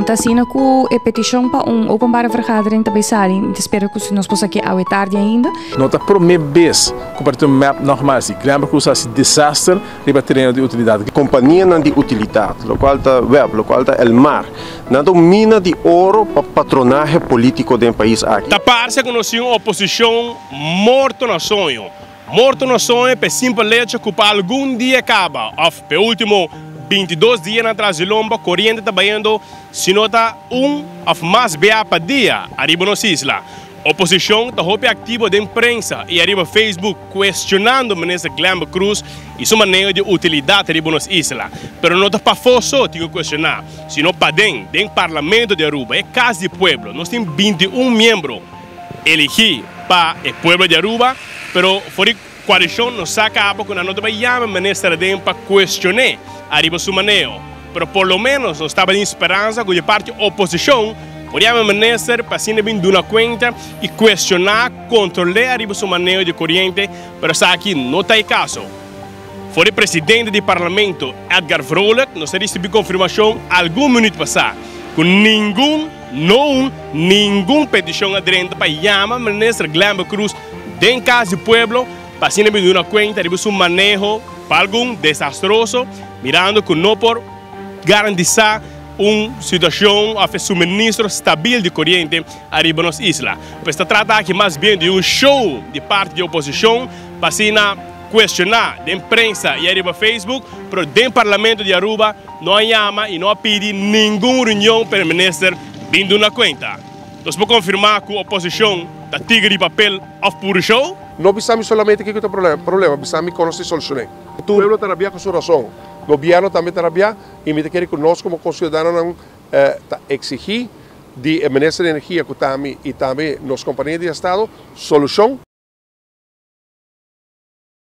Tá sendo que a petição para openbare vergadering também sai. Espero que nós possamos aqui à tarde ainda. Nota por primeira vez que o map normal se lembra que esse desastre de terreno de utilidade. Companhia não de utilidade, lo qual está web, lo qual está el mar. Não mina de ouro para patronagem político do país aqui. Da parte que nós temos oposição morto no sonho. Morto no sonho é simplesmente que para algum dia acaba. Por último 22 dias na Transilomba, corrente está banhando, se nota ou mais bem para dia, arriba nos isla. Oposição está muito ativa da imprensa e arriba Facebook questionando o ministro Guilherme Cruz e sua maneira de utilidade arriba nos isla. Pero não está para forçar de questionar, sino para dentro do parlamento de Aruba, é casa de pueblo. Nós temos 21 membros elegidos para o pueblo de Aruba, pero fora coalição não saca a pouco na nota vai chamar o ministro de para questionar arriba sua maneira. Pero por lo menos nós estava em esperança que de parte da oposição podíamos ministro para se vir dar conta e questionar, controlar arriba sua maneira de corrente, pero aqui não está em caso. Foi o presidente do parlamento, Edgar Vrolijk, nós recebemos confirmação algum minuto passado, com nenhuma petição aderente para chamar o ministro Guilherme Cruz de casa do pueblo para se vir dar conta arriba sua manejo para algum desastroso, mirando que não por garantizar uma situação de suministro estável de corrente arriba nas islas. Se trata aqui mais bem de show de parte da oposição para se questionar da imprensa e arriba Facebook, mas do parlamento de Aruba não chama e não pede nenhuma reunião para o ministro vindo na conta. Nós podemos confirmar que a oposição está tigre de papel of puro show? Não precisamos solamente que o problema, precisamos conhecer soluções. O povo está com sua razão. O governo também está e me quer que nós como cidadãos exigir do Ministério da Energia e também nas companhias de Estado solução.